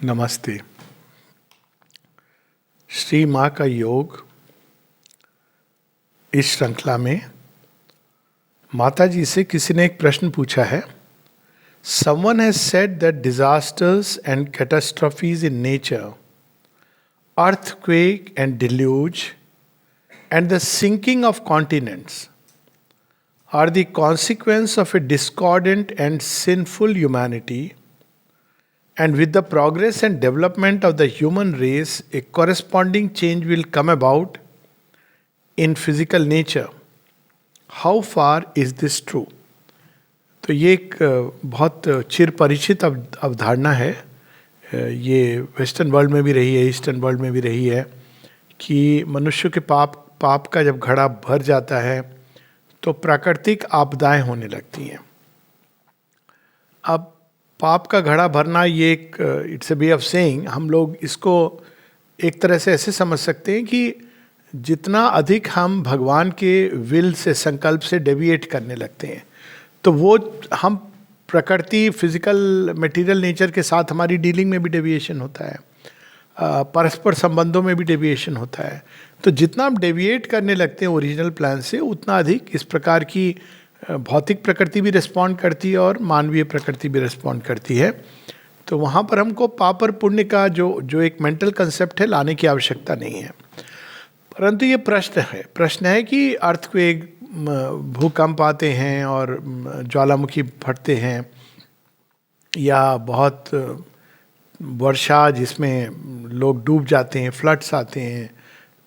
नमस्ते। श्री माँ का योग इस श्रृंखला में माता जी से किसी ने एक प्रश्न पूछा है। Someone has said that disasters and catastrophes in nature, earthquake and deluge, and the sinking of continents are the consequence of a discordant and sinful humanity, and with the progress and development of the human race, a corresponding change will come about in physical nature. How far is this true? तो ये एक बहुत चिर परिचित अवधारणा है। ये western world में भी रही है, ईस्टर्न वर्ल्ड में भी रही है कि मनुष्य के पाप का जब घड़ा भर जाता है तो प्राकृतिक आपदाएं होने लगती हैं। अब पाप का घड़ा भरना ये एक it's a way of saying, हम लोग इसको एक तरह से ऐसे समझ सकते हैं कि जितना अधिक हम भगवान के विल से, संकल्प से डेविएट करने लगते हैं तो वो हम प्रकृति, फिजिकल मटेरियल नेचर के साथ हमारी डीलिंग में भी डेविएशन होता है, परस्पर संबंधों में भी डेविएशन होता है। तो जितना हम डेविएट करने लगते हैं ओरिजिनल प्लान से, उतना अधिक इस प्रकार की भौतिक प्रकृति भी रिस्पॉन्ड करती है और मानवीय प्रकृति भी रिस्पॉन्ड करती है। तो वहाँ पर हमको पाप और पुण्य का जो एक मेंटल कंसेप्ट है लाने की आवश्यकता नहीं है। परंतु ये प्रश्न है कि अर्थक्वेक, भूकंप आते हैं और ज्वालामुखी फटते हैं, या बहुत वर्षा जिसमें लोग डूब जाते हैं, फ्लड्स आते हैं,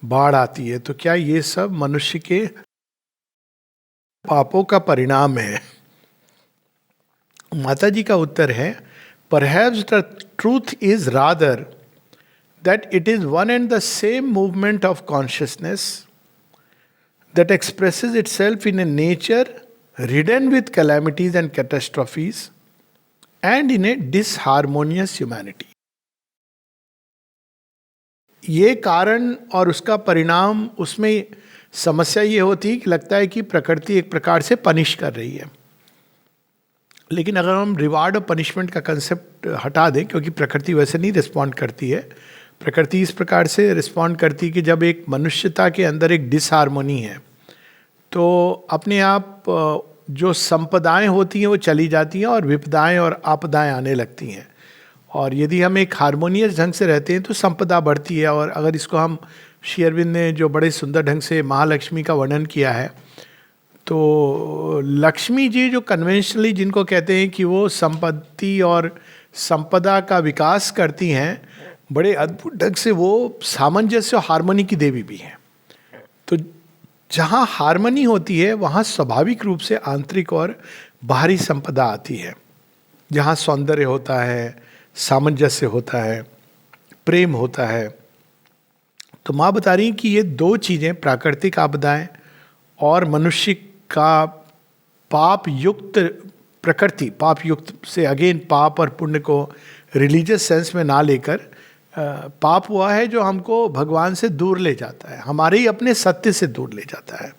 बाढ़ आती है, तो क्या ये सब मनुष्य के पापों का परिणाम है? माता जी का उत्तर है, perhaps the truth is rather that it is one and the same movement of consciousness that expresses itself in a nature ridden with calamities and catastrophes and in a disharmonious humanity. ये कारण और उसका परिणाम, उसमें समस्या ये होती है कि लगता है कि प्रकृति एक प्रकार से पनिश कर रही है। लेकिन अगर हम रिवार्ड और पनिशमेंट का कंसेप्ट हटा दें, क्योंकि प्रकृति वैसे नहीं रिस्पॉन्ड करती है, प्रकृति इस प्रकार से रिस्पॉन्ड करती है कि जब एक मनुष्यता के अंदर एक डिसहार्मोनी है तो अपने आप जो संपदाएं होती हैं वो चली जाती हैं और विपदाएं और आपदाएं आने लगती हैं। और यदि हम एक हार्मोनियस ढंग से रहते हैं तो संपदा बढ़ती है। और अगर इसको हम, श्री अरविंद ने जो बड़े सुंदर ढंग से महालक्ष्मी का वर्णन किया है, तो लक्ष्मी जी जो कन्वेंशनली जिनको कहते हैं कि वो संपत्ति और संपदा का विकास करती हैं, बड़े अद्भुत ढंग से वो सामंजस्य और हार्मनी की देवी भी हैं। तो जहाँ हार्मनी होती है वहाँ स्वाभाविक रूप से आंतरिक और बाहरी संपदा आती है। जहाँ सौंदर्य होता है, सामंजस्य होता है, प्रेम होता है। तो माँ बता रही कि ये दो चीज़ें, प्राकृतिक आपदाएं और मनुष्य का पाप युक्त प्रकृति, पाप युक्त से अगेन पाप और पुण्य को रिलीजियस सेंस में ना लेकर, पाप हुआ है जो हमको भगवान से दूर ले जाता है, हमारे ही अपने सत्य से दूर ले जाता है।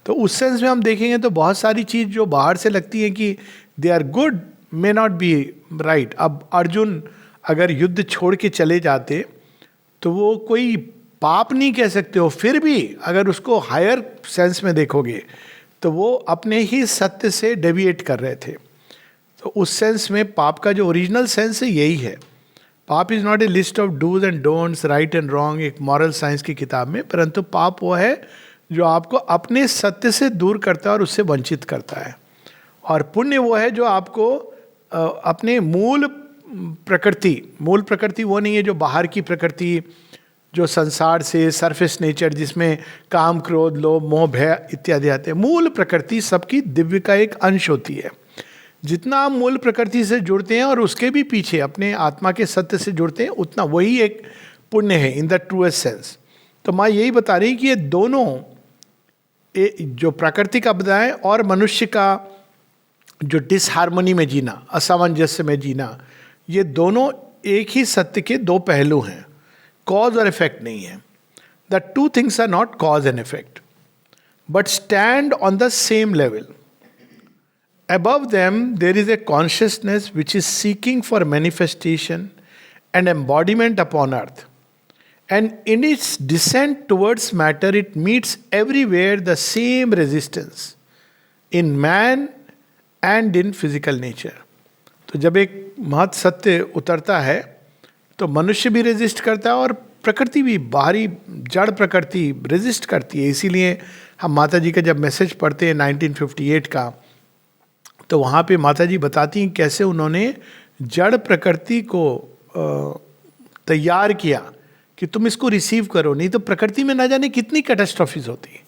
तो उस सेंस में हम देखेंगे तो बहुत सारी चीज़ जो बाहर से लगती है कि they are good may not be right. अब अर्जुन अगर युद्ध छोड़ के चले जाते तो वो कोई पाप नहीं कह सकते हो, फिर भी अगर उसको हायर सेंस में देखोगे तो वो अपने ही सत्य से डेविएट कर रहे थे। तो उस सेंस में पाप का जो ओरिजिनल सेंस है यही है। पाप is not a list of dos and don'ts, right and wrong, एक मॉरल साइंस की किताब में, परंतु पाप वो है जो आपको अपने सत्य से दूर करता है और उससे वंचित करता है। और पुण्य वो है जो आपको अपने मूल प्रकृति वो नहीं है जो बाहर की प्रकृति, जो संसार से सरफेस नेचर जिसमें काम, क्रोध, लोभ, मोह, भय इत्यादि आते हैं। मूल प्रकृति सबकी दिव्य का एक अंश होती है। जितना आप मूल प्रकृति से जुड़ते हैं और उसके भी पीछे अपने आत्मा के सत्य से जुड़ते हैं, उतना वही एक पुण्य है इन द ट्रूएस्ट सेंस। तो माँ यही बता रही कि ये दोनों, जो प्राकृतिक आपदाएं और मनुष्य का जो डिसहार्मनी में जीना, असामंजस्य में जीना, ये दोनों एक ही सत्य के दो पहलू हैं, कॉज और इफेक्ट नहीं है। The two things are not cause and effect but stand on the same level. Above them, there is a consciousness which is seeking for manifestation an embodiment upon earth. And in its descent towards matter, it meets everywhere the same resistance in man and in physical nature. तो जब एक महत् सत्य उतरता है तो मनुष्य भी रेजिस्ट करता है और प्रकृति भी, बाहरी जड़ प्रकृति रेजिस्ट करती है. इसीलिए हम माता जी का जब मैसेज पढ़ते हैं 1958 का, तो वहाँ पे माता जी बताती हैं कैसे उन्होंने जड़ प्रकृति को तैयार किया कि तुम इसको रिसीव करो, नहीं तो प्रकृति में ना जाने कितनी कैटास्ट्रॉफीज होती है.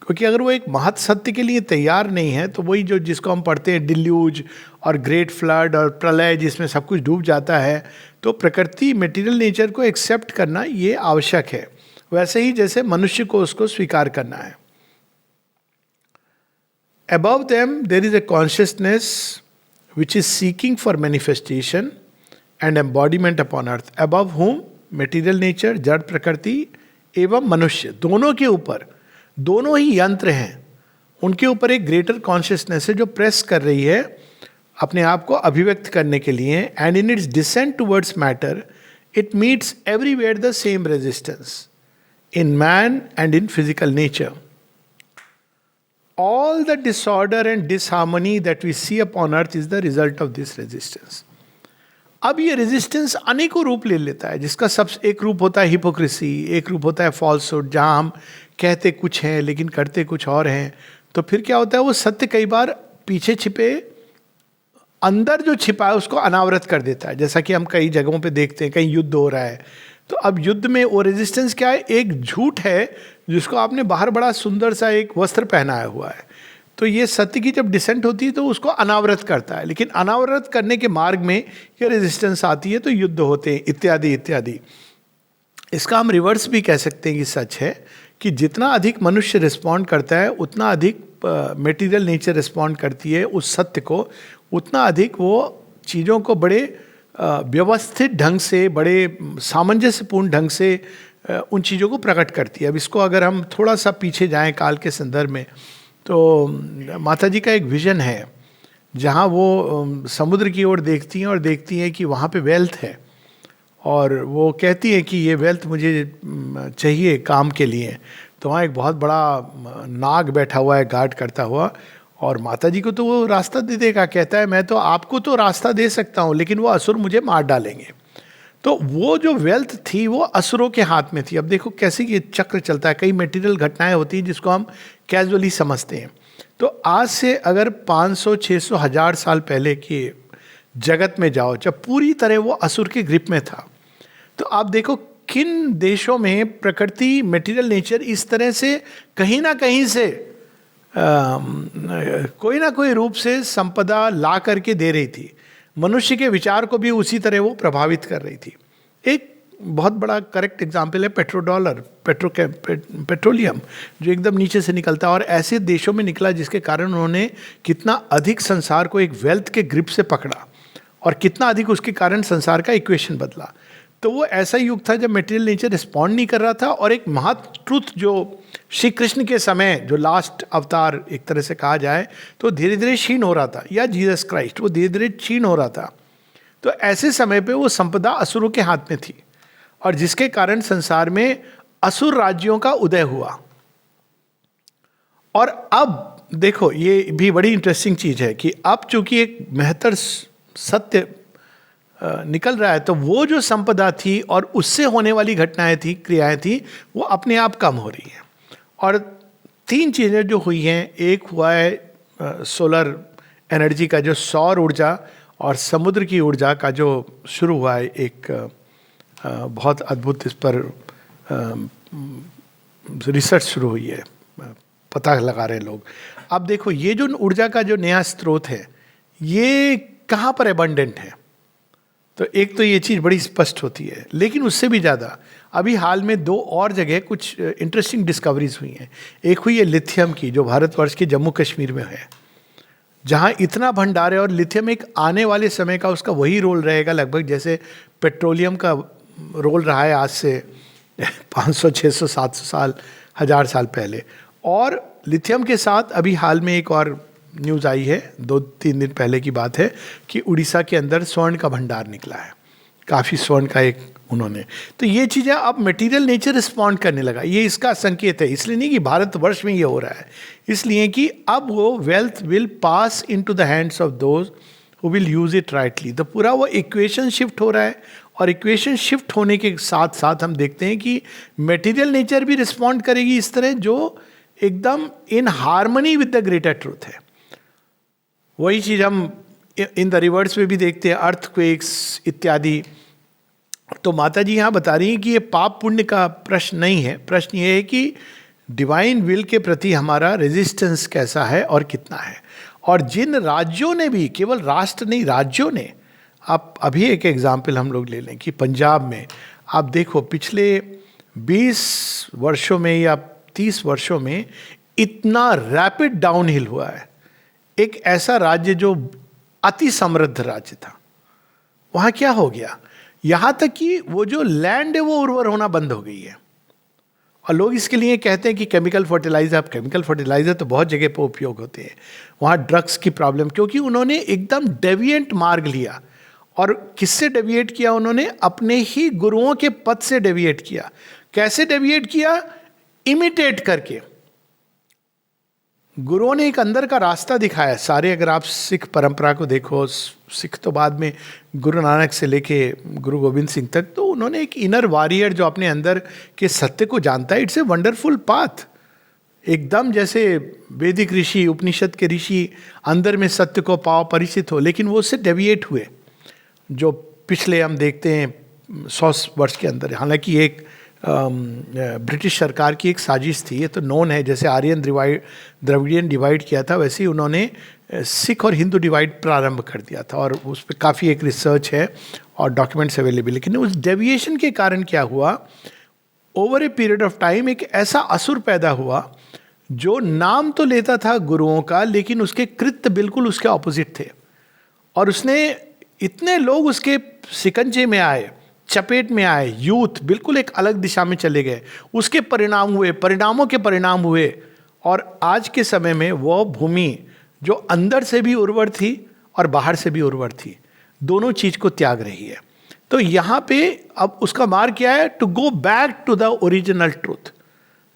क्योंकि अगर वो एक महत् सत्य के लिए तैयार नहीं है तो वही जो जिसको हम पढ़ते हैं डिल्यूज और ग्रेट फ्लड और प्रलय जिसमें सब कुछ डूब जाता है, तो प्रकृति मटेरियल नेचर को एक्सेप्ट करना ये आवश्यक है. वैसे ही जैसे मनुष्य को उसको स्वीकार करना है. Above them there is a consciousness which is seeking for manifestation and embodiment upon earth. Above whom material nature, जड़ प्रकृति एवं मनुष्य, दोनों के ऊपर, दोनों ही यंत्र हैं, उनके ऊपर एक ग्रेटर कॉन्शियसनेस है जो प्रेस कर रही है अपने आप को अभिव्यक्त करने के लिए. And in its descent towards matter it meets everywhere the same resistance in man and in physical nature. All the disorder and disharmony that we see upon earth is the result of this resistance. अब ये resistance अनेकों रूप ले लेता है, जिसका सब एक रूप होता है हिपोक्रेसी, एक रूप होता है फॉल्सहुड, जहाँ हम कहते कुछ हैं लेकिन करते कुछ और हैं. तो फिर क्या होता है, वो सत्य कई बार पीछे छिपे, अंदर जो छिपा है उसको अनावृत कर देता है. जैसा कि हम कई जगहों पे देखते हैं, कहीं युद्ध हो रहा है तो अब युद्ध में वो रेजिस्टेंस क्या है, एक झूठ है जिसको आपने बाहर बड़ा सुंदर सा एक वस्त्र पहनाया हुआ है. तो ये सत्य की जब डिसेंट होती है तो उसको अनावृत करता है, लेकिन अनावृत करने के मार्ग में ये रेजिस्टेंस आती है तो युद्ध होते हैं इत्यादि इत्यादि. इसका हम रिवर्स भी कह सकते हैं कि सच है कि जितना अधिक मनुष्य रिस्पॉन्ड करता है उतना अधिक मटेरियल नेचर रिस्पॉन्ड करती है उस सत्य को, उतना अधिक वो चीज़ों को बड़े व्यवस्थित ढंग से, बड़े सामंजस्यपूर्ण ढंग से उन चीज़ों को प्रकट करती है. अब इसको अगर हम थोड़ा सा पीछे जाएं काल के संदर्भ में, तो माता जी का एक विजन है जहाँ वो समुद्र की ओर देखती हैं और देखती हैं कि वहाँ पे वेल्थ है, और वो कहती हैं कि ये वेल्थ मुझे चाहिए काम के लिए. तो वहाँ एक बहुत बड़ा नाग बैठा हुआ है गार्ड करता हुआ, और माता जी को तो वो रास्ता दे देगा. कहता है मैं तो आपको तो रास्ता दे सकता हूँ लेकिन वो असुर मुझे मार डालेंगे. तो वो जो वेल्थ थी वो असुरों के हाथ में थी. अब देखो कैसे ये चक्र चलता है, कई मटेरियल घटनाएं होती हैं जिसको हम कैजुअली समझते हैं. तो आज से अगर 500, 600, 1000 साल पहले के जगत में जाओ, जब पूरी तरह वो असुर के ग्रिप में था, तो आप देखो किन देशों में प्रकृति मटेरियल नेचर इस तरह से कहीं ना कहीं से कोई ना कोई रूप से संपदा ला करके दे रही थी. मनुष्य के विचार को भी उसी तरह वो प्रभावित कर रही थी. एक बहुत बड़ा करेक्ट एग्जाम्पल है पेट्रोडॉलर, पेट्रोलियम जो एकदम नीचे से निकलता है और ऐसे देशों में निकला जिसके कारण उन्होंने कितना अधिक संसार को एक वेल्थ के ग्रिप से पकड़ा और कितना अधिक उसके कारण संसार का इक्वेशन बदला. तो वो ऐसा युग था जब मटेरियल नेचर रिस्पॉन्ड नहीं कर रहा था, और एक महत् ट्रुथ जो श्री कृष्ण के समय जो लास्ट अवतार एक तरह से कहा जाए तो धीरे धीरे क्षीण हो रहा था, या जीसस क्राइस्ट वो धीरे धीरे क्षीण हो रहा था. तो ऐसे समय पे वो संपदा असुरों के हाथ में थी, और जिसके कारण संसार में असुर राज्यों का उदय हुआ. और अब देखो ये भी बड़ी इंटरेस्टिंग चीज है कि अब चूंकि एक बेहतर सत्य निकल रहा है, तो वो जो संपदा थी और उससे होने वाली घटनाएं थी, क्रियाएं थी, वो अपने आप कम हो रही हैं. और 3 चीज़ें जो हुई हैं, एक हुआ है सोलर एनर्जी का जो सौर ऊर्जा और समुद्र की ऊर्जा का जो शुरू हुआ है, एक बहुत अद्भुत इस पर रिसर्च शुरू हुई है, पता लगा रहे हैं लोग. अब देखो ये जो ऊर्जा का जो नया स्रोत है ये कहाँ पर एबंडेंट है, तो एक तो ये चीज़ बड़ी स्पष्ट होती है. लेकिन उससे भी ज़्यादा अभी हाल में 2 और जगह कुछ इंटरेस्टिंग डिस्कवरीज हुई हैं. एक हुई है लिथियम की जो भारतवर्ष के जम्मू कश्मीर में है, जहाँ इतना भंडार है, और लिथियम एक आने वाले समय का उसका वही रोल रहेगा लगभग जैसे पेट्रोलियम का रोल रहा है आज से 500, 600, 700 साल, 1000 साल पहले. और लिथियम के साथ अभी हाल में एक और न्यूज़ आई है, 2-3 दिन पहले की बात है, कि उड़ीसा के अंदर स्वर्ण का भंडार निकला है. काफ़ी स्वर्ण का एक उन्होंने, तो ये चीज़ें अब मटेरियल नेचर रिस्पॉन्ड करने लगा। ये इसका संकेत है, इसलिए नहीं कि भारतवर्ष में ये हो रहा है, इसलिए कि अब वो wealth will pass into the hands of those who will use it rightly. तो पूरा वो इक्वेशन शिफ्ट हो रहा है, और इक्वेशन शिफ्ट होने के साथ साथ हम देखते हैं कि मटेरियल नेचर भी रिस्पॉन्ड करेगी इस तरह जो एकदम in harmony with the greater truth है। वही चीज़ हम इन द रिवर्स में भी देखते हैं, अर्थक्वेक्स इत्यादि। तो माता जी यहाँ बता रही हैं कि ये पाप पुण्य का प्रश्न नहीं है, प्रश्न ये है कि डिवाइन विल के प्रति हमारा रेजिस्टेंस कैसा है और कितना है। और जिन राज्यों ने भी, केवल राष्ट्र नहीं, राज्यों ने, आप अभी एक एग्जाम्पल हम लोग ले लें कि पंजाब में आप देखो पिछले 20 वर्षों में या 30 वर्षों में इतना रैपिड डाउनहिल हुआ है। एक ऐसा राज्य जो अति समृद्ध राज्य था, वहाँ क्या हो गया, यहाँ तक कि वो जो लैंड है वो उर्वर होना बंद हो गई है। और लोग इसके लिए कहते हैं कि केमिकल फर्टिलाइजर, अब केमिकल फर्टिलाइजर तो बहुत जगह पर उपयोग होते हैं, वहाँ ड्रग्स की प्रॉब्लम, क्योंकि उन्होंने एकदम डेविएंट मार्ग लिया। और किससे डेविएट किया उन्होंने? अपने ही गुरुओं के पद से डेविएट किया। कैसे डेविएट किया? इमिटेट करके। गुरुओं ने एक अंदर का रास्ता दिखाया सारे। अगर आप सिख परंपरा को देखो, सिख तो बाद में गुरु नानक से लेके गुरु गोविंद सिंह तक, तो उन्होंने एक इनर वॉरियर जो अपने अंदर के सत्य को जानता है, इट्स ए वंडरफुल पाथ। एकदम जैसे वैदिक ऋषि, उपनिषद के ऋषि अंदर में सत्य को पाओ, परिचित हो, लेकिन वो उससे डेविएट हुए। जो पिछले हम देखते हैं 100 वर्ष के अंदर, हालांकि एक ब्रिटिश सरकार की एक साजिश थी, ये तो नोन है, जैसे आर्यन द्रविडियन डिवाइड किया था, वैसे ही उन्होंने सिख और हिंदू डिवाइड प्रारंभ कर दिया था। और उस पर काफ़ी एक रिसर्च है और डॉक्यूमेंट्स अवेलेबल। लेकिन उस डेविएशन के कारण क्या हुआ, over a period of time एक ऐसा असुर पैदा हुआ जो नाम तो लेता था गुरुओं का, लेकिन उसके कृत्य बिल्कुल उसके ऑपोजिट थे। और उसने, इतने लोग उसके शिकंजे में आए, चपेट में आए, यूथ बिल्कुल एक अलग दिशा में चले गए। उसके परिणाम हुए, परिणामों के परिणाम हुए। और आज के समय में वो भूमि जो अंदर से भी उर्वर थी और बाहर से भी उर्वर थी, दोनों चीज को त्याग रही है। तो यहाँ पे अब उसका मार्ग क्या है? To go back to the original truth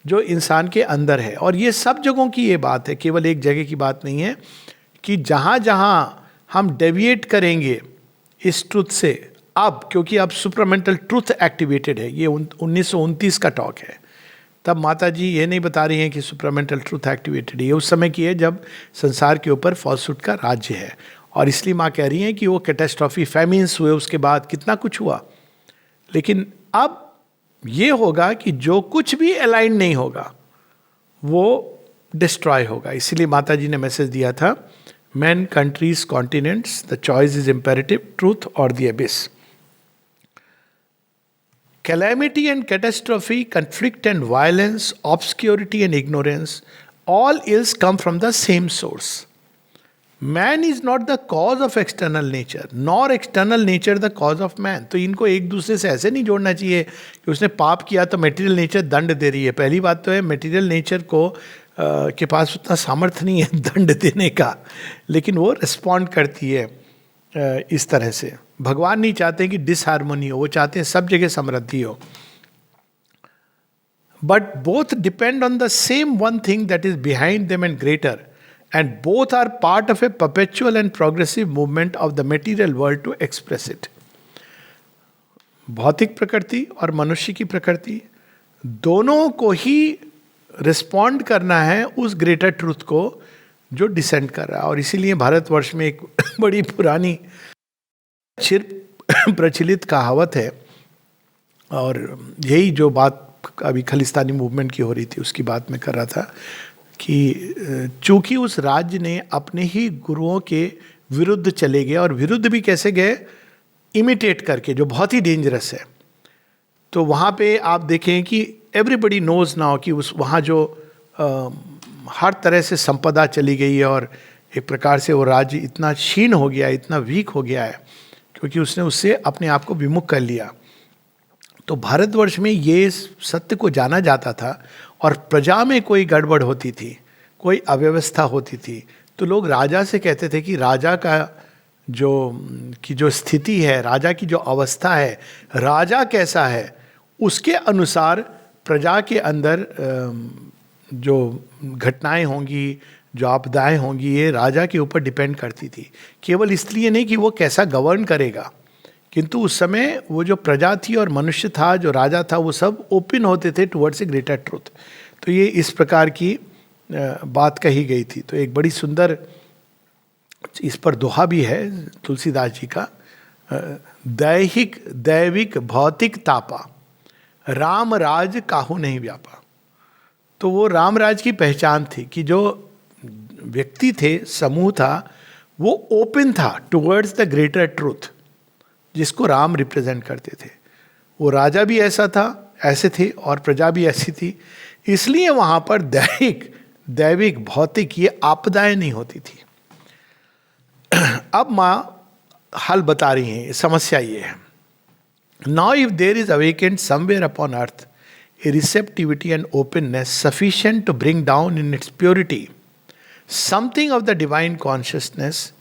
जो इंसान के अंदर है। और ये सब जगहों की ये बात है, केवल एक जगह की बात नहीं है, कि जहाँ जहाँ हम डेविएट करेंगे इस ट्रूथ से, अब क्योंकि अब सुपरमेंटल ट्रूथ एक्टिवेटेड है, ये 1929 का टॉक है, तब माता जी ये नहीं बता रही हैं कि सुपरमेंटल ट्रूथ एक्टिवेटेड है, ये उस समय की है जब संसार के ऊपर फॉल्सहुड का राज्य है। और इसलिए माँ कह रही हैं कि वो कैटास्ट्रॉफी, फैमिन्स हुए, उसके बाद कितना कुछ हुआ, लेकिन अब ये होगा कि जो कुछ भी अलाइन नहीं होगा वो डिस्ट्रॉय होगा। इसीलिए माता जी ने मैसेज दिया था, man, countries, continents, the choice is imperative, truth और the abyss. Calamity and catastrophe, conflict and violence, obscurity and ignorance, all ills come from the same source. Man is not the cause of external nature, nor external nature the cause of man. तो इनको एक दूसरे से ऐसे नहीं जोड़ना चाहिए कि उसने पाप किया तो मटेरियल नेचर दंड दे रही है। पहली बात तो है मटेरियल नेचर को के पास उतना सामर्थ्य नहीं है दंड देने का, लेकिन वो रिस्पॉन्ड करती है इस तरह से। भगवान नहीं चाहते कि डिसहार्मोनी हो, वो चाहते हैं सब जगह समृद्धि हो। But both depend on the same one thing that is behind them and greater, and both are part of a perpetual and progressive movement of the material world to express it. भौतिक प्रकृति और मनुष्य की प्रकृति दोनों को ही respond करना है उस ग्रेटर ट्रूथ को जो डिसेंड कर रहा है। और इसीलिए भारतवर्ष में एक बड़ी पुरानी चिर प्रचलित कहावत है, और यही जो बात अभी खालिस्तानी मूवमेंट की हो रही थी उसकी बात मैं कर रहा था, कि चूंकि उस राज्य ने अपने ही गुरुओं के विरुद्ध चले गए, और विरुद्ध भी कैसे गए, इमिटेट करके, जो बहुत ही डेंजरस है। तो वहाँ पे आप देखें कि एवरीबडी नोज नाउ कि उस वहाँ जो हर तरह से संपदा चली गई है, और एक प्रकार से वो राज्य इतना क्षीण हो गया, इतना वीक हो गया है, क्योंकि उसने उससे अपने आप को विमुख कर लिया। तो भारतवर्ष में ये सत्य को जाना जाता था, और प्रजा में कोई गड़बड़ होती थी, कोई अव्यवस्था होती थी, तो लोग राजा से कहते थे कि राजा का जो स्थिति है, राजा की जो अवस्था है, राजा कैसा है, उसके अनुसार प्रजा के अंदर जो घटनाएं होंगी, जो आपदाएं होंगी, ये राजा के ऊपर डिपेंड करती थी। केवल इसलिए नहीं कि वो कैसा गवर्न करेगा, किंतु उस समय वो जो प्रजा थी और मनुष्य था, जो राजा था, वो सब ओपन होते थे टुवर्ड्स ए ग्रेटर ट्रुथ। तो ये इस प्रकार की बात कही गई थी। तो एक बड़ी सुंदर इस पर दोहा भी है तुलसीदास जी का, दैहिक दैविक भौतिक तापा, राम राज काहू नहीं व्यापा। तो वो राम राज की पहचान थी कि जो व्यक्ति थे, समूह था, वो ओपन था टुवर्ड्स द ग्रेटर ट्रूथ, जिसको राम रिप्रेजेंट करते थे। वो राजा भी ऐसा था, ऐसे थे, और प्रजा भी ऐसी थी। इसलिए वहां पर दैहिक दैविक भौतिक ये आपदाएं नहीं होती थी। अब माँ हल बता रही हैं, समस्या ये है, now if there is awakened somewhere upon earth a receptivity and openness sufficient to bring down in its purity something of the divine consciousness,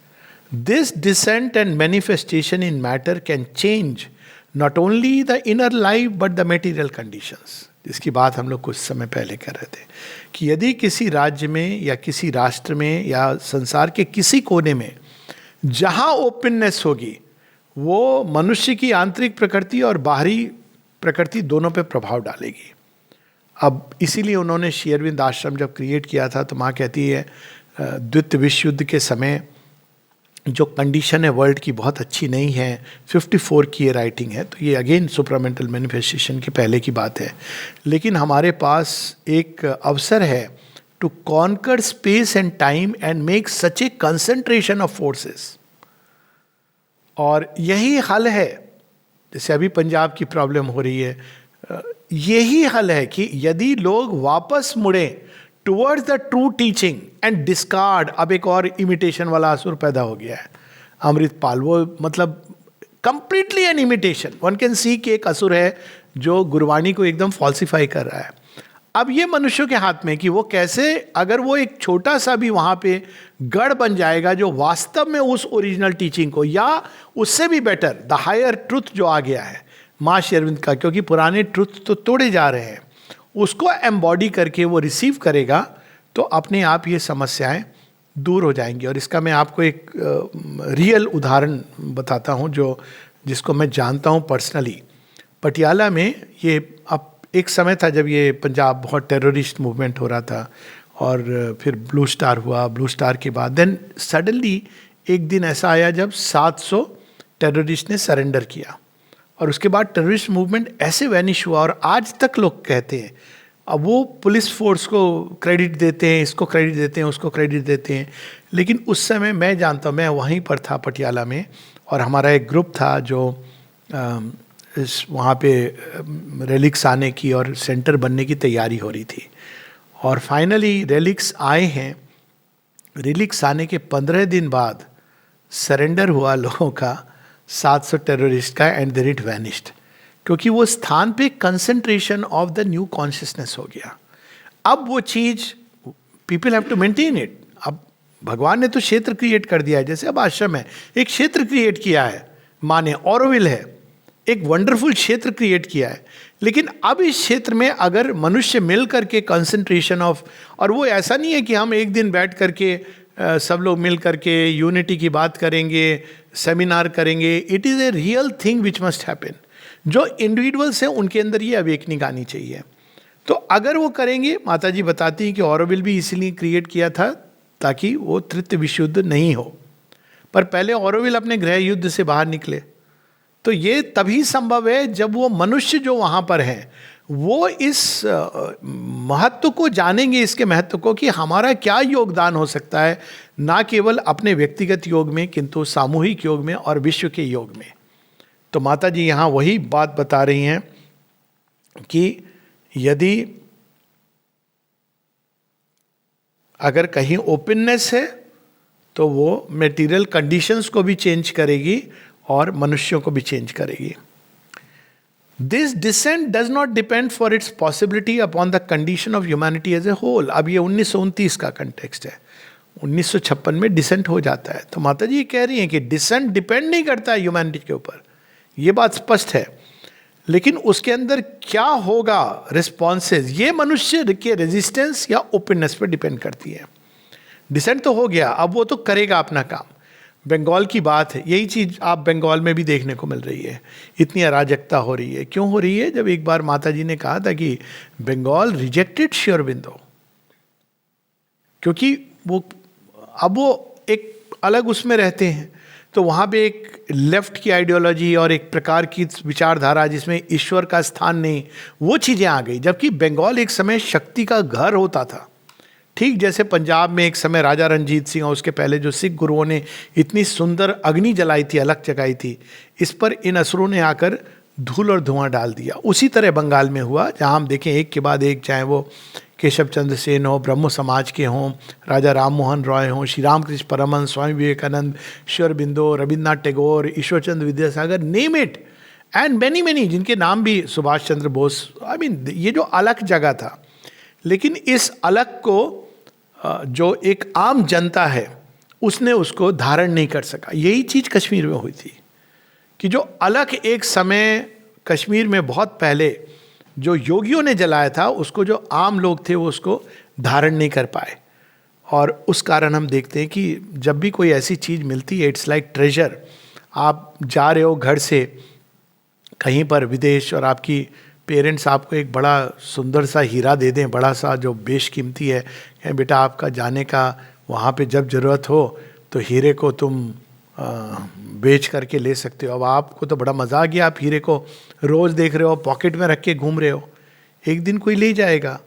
this descent and manifestation in matter can change not only the inner life but the material conditions. जिसकी बात हम लोग कुछ समय पहले कर रहे थे कि यदि किसी राज्य में या किसी राष्ट्र में या संसार के किसी कोने में जहाँ ओपननेस होगी, वो मनुष्य की आंतरिक प्रकृति और बाहरी प्रकृति दोनों पे प्रभाव डालेगी। अब इसीलिए उन्होंने श्री अरविंद आश्रम जब क्रिएट किया था, तो माँ कहती है द्वितीय विश्व युद्ध के समय जो कंडीशन है वर्ल्ड की बहुत अच्छी नहीं है। 54 की ये राइटिंग है, तो ये अगेन सुप्रामेंटल मैनिफेस्टेशन के पहले की बात है। लेकिन हमारे पास एक अवसर है to conquer space and time and make such a concentration of forces, और यही हल है। जैसे अभी पंजाब की प्रॉब्लम हो रही है, यही हल है कि यदि लोग वापस मुड़े towards the true teaching and discard. अब एक और इमिटेशन वाला असुर पैदा हो गया है, अमृतपाल। वो मतलब completely an imitation. One can see कि एक असुर है जो गुरबाणी को एकदम फॉल्सिफाई कर रहा है। अब ये मनुष्यों के हाथ में कि वो कैसे, अगर वो एक छोटा सा भी वहाँ पे गढ़ बन जाएगा जो वास्तव में उस ओरिजिनल टीचिंग को, या उससे भी बेटर द हायर ट्रुथ जो आ गया है माँ श्री अरविंद का, क्योंकि पुराने ट्रुथ तो तोड़े जा रहे हैं, उसको एम्बॉडी करके वो रिसीव करेगा, तो अपने आप ये समस्याएं दूर हो जाएंगी। और इसका मैं आपको एक रियल उदाहरण बताता हूँ जिसको मैं जानता हूँ पर्सनली। पटियाला में ये अब एक समय था जब ये पंजाब बहुत टेररिस्ट मूवमेंट हो रहा था, और फिर ब्लू स्टार हुआ। ब्लू स्टार के बाद देन सडनली एक दिन ऐसा आया जब 700 टेररिस्ट ने सरेंडर किया, और उसके बाद टेररिस्ट मूवमेंट ऐसे वैनिश हुआ। और आज तक लोग कहते हैं, अब वो पुलिस फोर्स को क्रेडिट देते हैं, इसको क्रेडिट देते हैं, उसको क्रेडिट देते हैं, लेकिन उस समय मैं जानता हूँ, मैं वहीं पर था पटियाला में, और हमारा एक ग्रुप था जो वहाँ पे रेलिक्स आने की और सेंटर बनने की तैयारी हो रही थी। और फाइनली रेलिक्स आए हैं। रेलिक्स आने के 15 दिन बाद सरेंडर हुआ लोगों का 700 टेररिस्ट का, एंड देन इट वैनिश्ड, क्योंकि वो स्थान पे concentration of the new consciousness हो गया। अब वो चीज people have to maintain it. अब भगवान ने तो क्षेत्र क्रिएट कर दिया है, जैसे अब आश्रम है, एक क्षेत्र क्रिएट किया है माँ ने, ऑरोविल है, एक वंडरफुल क्षेत्र क्रिएट किया है। लेकिन अब इस क्षेत्र में अगर मनुष्य मिल करके कंसंट्रेशन ऑफ, और वो ऐसा नहीं है कि हम एक दिन बैठ करके सब लोग मिल करके यूनिटी की बात करेंगे, सेमिनार करेंगे। It is a real thing which must happen. जो इंडिविजुअल्स हैं उनके अंदर ये अवेकनिंग आनी चाहिए। तो अगर वो करेंगे, माता जी बताती हैं कि ऑरोविल भी इसीलिए क्रिएट किया था ताकि वो तृतीय विश्व युद्ध नहीं हो, पर पहले ऑरोविल अपने गृह युद्ध से बाहर निकले। तो ये तभी संभव है जब वो मनुष्य जो वहाँ पर हैं वो इस महत्व को जानेंगे, इसके महत्व को, कि हमारा क्या योगदान हो सकता है, ना केवल अपने व्यक्तिगत योग में किंतु सामूहिक योग में और विश्व के योग में। तो माता जी यहाँ वही बात बता रही हैं कि यदि अगर कहीं ओपननेस है तो वो मटेरियल कंडीशंस को भी चेंज करेगी और मनुष्यों को भी चेंज करेगी। This descent does not depend for its possibility upon the condition of humanity as a whole. अब ये 1929 का कंटेक्स्ट है। 1956 में डिसेंट हो जाता है। तो माता जी ये कह रही हैं कि डिसेंट डिपेंड नहीं करता है ह्यूमैनिटी के ऊपर, ये बात स्पष्ट है, लेकिन उसके अंदर क्या होगा रिस्पॉन्सेज, ये मनुष्य के रेजिस्टेंस या ओपननेस पर डिपेंड करती है। डिसेंट तो हो गया, अब वो तो करेगा अपना काम। बंगाल की बात है, यही चीज आप बंगाल में भी देखने को मिल रही है। इतनी अराजकता हो रही है, क्यों हो रही है? जब एक बार माता जी ने कहा था कि बंगाल रिजेक्टेड श्री अरबिंदो, क्योंकि वो अब वो एक अलग उसमें रहते हैं, तो वहाँ पे एक लेफ्ट की आइडियोलॉजी और एक प्रकार की विचारधारा जिसमें ईश्वर का स्थान नहीं, वो चीज़ें आ गई। जबकि बंगाल एक समय शक्ति का घर होता था, ठीक जैसे पंजाब में एक समय राजा रंजीत सिंह और उसके पहले जो सिख गुरुओं ने इतनी सुंदर अग्नि जलाई थी, अलग जगाई थी, इस पर इन असुरों ने आकर धूल और धुआं डाल दिया। उसी तरह बंगाल में हुआ, जहाँ हम देखें एक के बाद एक, चाहे वो केशव चंद्र सेन हो, ब्रह्म समाज के हों, राजा राम मोहन रॉय हों, Shri Ramakrishna Paramahamsa, Swami Vivekananda, Shri Aurobindo, Rabindranath Tagore, Ishwarchandra Vidyasagar, name it and many many, जिनके नाम भी, सुभाष चंद्र बोस, आई मीन ये जो अलग जगह था। लेकिन इस अलग को जो एक आम जनता है उसने उसको धारण नहीं कर सका। यही चीज़ कश्मीर में हुई थी कि जो अलग एक समय कश्मीर में बहुत पहले जो योगियों ने जलाया था, उसको जो आम लोग थे वो उसको धारण नहीं कर पाए। और उस कारण हम देखते हैं कि जब भी कोई ऐसी चीज़ मिलती है, इट्स लाइक ट्रेजर। आप जा रहे हो घर से कहीं पर विदेश और आपकी पेरेंट्स आपको एक बड़ा सुंदर सा हीरा दे दें, बड़ा सा जो बेशकीमती है, कहें बेटा आपका जाने का, वहाँ पे जब ज़रूरत हो तो हीरे को तुम बेच करके ले सकते हो। अब आपको तो बड़ा मज़ा आ गया, आप हीरे को रोज़ देख रहे हो, पॉकेट में रख के घूम रहे हो, एक दिन कोई ले जाएगा।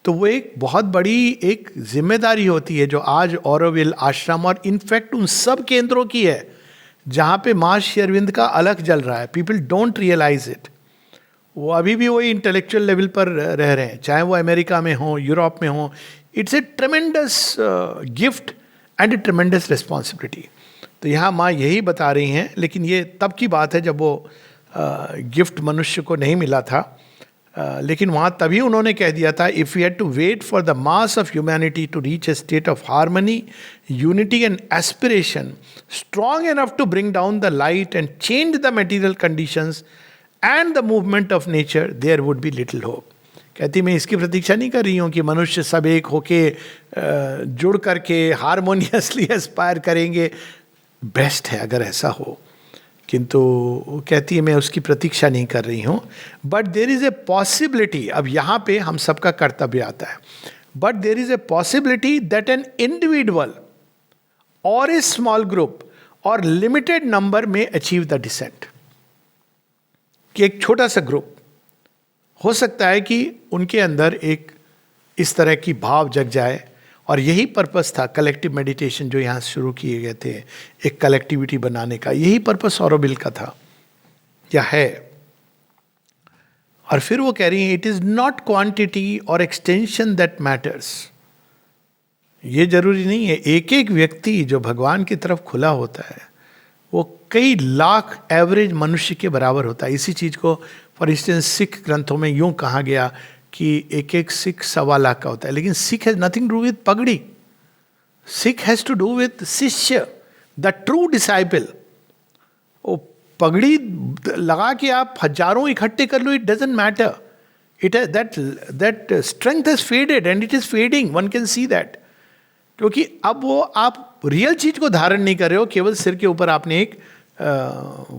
तो वो एक बहुत बड़ी एक जिम्मेदारी होती है जो आज ऑरोविल आश्रम और इनफैक्ट उन सब केंद्रों की है जहाँ पे माँ श्री अरविंद का अलग जल रहा है। People don't realise it. वो अभी भी वही इंटेलेक्चुअल लेवल पर रह रहे हैं, चाहे वो अमेरिका में हो, यूरोप में हो। It's a ट्रेमेंडस gift and A ट्रेमेंडस responsibility. तो यहाँ माँ यही बता रही हैं, लेकिन ये तब की बात है जब वो गिफ्ट मनुष्य को नहीं मिला था। लेकिन वहाँ तभी उन्होंने कह दिया था, if you had to wait for the mass of humanity to reach a state of harmony, unity and aspiration strong enough to bring down the light and change the material conditions and the movement of nature, there would be little hope. कहती मैं इसकी प्रतीक्षा नहीं कर रही हूँ कि मनुष्य सब एक होके जुड़ करके हारमोनियसली एस्पायर करेंगे। बेस्ट है अगर ऐसा हो, किंतु कहती है मैं उसकी प्रतीक्षा नहीं कर रही हूँ। But there is a possibility, अब यहाँ पे हम सबका कर्तव्य आता है, but there is a possibility that an individual और ए स्मॉल ग्रुप और लिमिटेड नंबर में अचीव द डिसेंट। कि एक छोटा सा ग्रुप हो सकता है कि उनके अंदर एक इस तरह की भाव जग जाए, और यही पर्पस था कलेक्टिव मेडिटेशन जो यहाँ शुरू किए गए थे, एक कलेक्टिविटी बनाने का, यही पर्पस ऑरोविल का था या है। और फिर वो कह रही है इट इज़ नॉट क्वांटिटी और एक्सटेंशन दैट मैटर्स। ये जरूरी नहीं है एक एक व्यक्ति जो भगवान की तरफ खुला होता है वो कई लाख एवरेज मनुष्य के बराबर होता है। इसी चीज़ को फॉर इंस्टेंस सिख ग्रंथों में यूँ कहा गया कि एक एक सिख 1.25 लाख का होता है, लेकिन Sikh has nothing to do with pagdi. Sikh has to do with shishya, the true disciple. वो पगड़ी लगा के आप हजारों इकट्ठे कर लो, it doesn't matter. It that strength has faded and it is fading, one can see that. क्योंकि अब वो आप रियल चीज को धारण नहीं कर रहे हो, केवल सिर के ऊपर आपने एक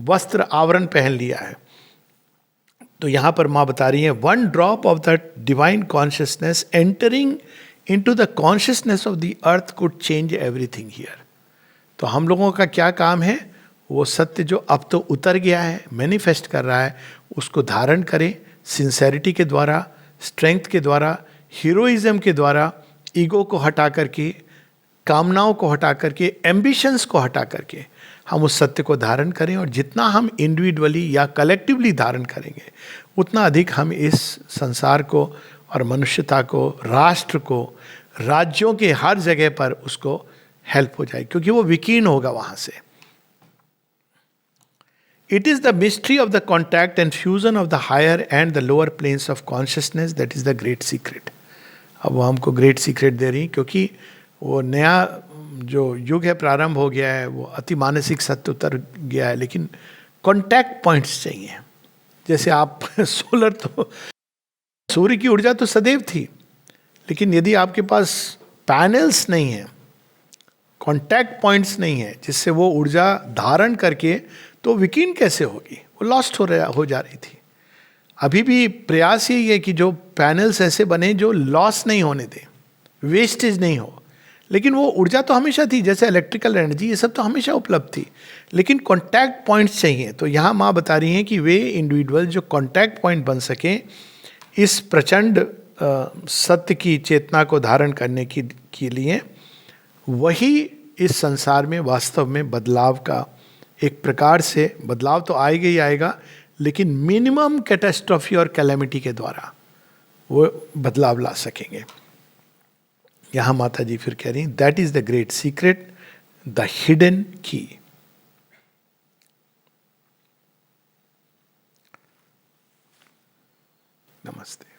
वस्त्र आवरण पहन लिया है। तो यहाँ पर माँ बता रही है one drop of the divine consciousness entering into the consciousness of the earth could change everything here. तो हम लोगों का क्या काम है, वो सत्य जो अब तो उतर गया है, मैनिफेस्ट कर रहा है, उसको धारण करें सिंसेरिटी के द्वारा, स्ट्रेंथ के द्वारा, हीरोइज्म के द्वारा, ईगो को हटा करके, कामनाओं को हटा करके, एम्बिशंस को हटा करके हम उस सत्य को धारण करें। और जितना हम इंडिविजुअली या कलेक्टिवली धारण करेंगे उतना अधिक हम इस संसार को और मनुष्यता को, राष्ट्र को, राज्यों के हर जगह पर उसको हेल्प हो जाए, क्योंकि वो विकीर्ण होगा वहाँ से। It is the mystery of the contact and fusion of the higher and the lower planes of consciousness that is the great secret. अब वो हमको ग्रेट सीक्रेट दे रही, क्योंकि वो नया जो युग है प्रारंभ हो गया है, वो अति मानसिक सत्य उतर गया है, लेकिन कॉन्टैक्ट पॉइंट्स चाहिए। जैसे आप सोलर, तो सूर्य की ऊर्जा तो सदैव थी, लेकिन यदि आपके पास पैनल्स नहीं है, कॉन्टैक्ट पॉइंट्स नहीं है जिससे वो ऊर्जा धारण करके, तो विकीर्ण कैसे होगी? वो लॉस्ट हो जा रही थी। अभी भी प्रयास यही है कि जो पैनल्स ऐसे बने जो लॉस नहीं होने दें, वेस्टेज नहीं हो। लेकिन वो ऊर्जा तो हमेशा थी, जैसे इलेक्ट्रिकल एनर्जी, ये सब तो हमेशा उपलब्ध थी, लेकिन कॉन्टैक्ट पॉइंट्स चाहिए। तो यहाँ माँ बता रही हैं कि वे इंडिविजुअल जो कॉन्टैक्ट पॉइंट बन सकें इस प्रचंड सत्य की चेतना को धारण करने के लिए, वही इस संसार में वास्तव में बदलाव का एक प्रकार से, बदलाव तो आएगा ही आएगा, लेकिन मिनिमम कैटास्ट्रॉफी और कैलेमिटी के द्वारा वो बदलाव ला सकेंगे। यहां माता जी फिर कह रही हैं, that is the great secret, the hidden की। नमस्ते।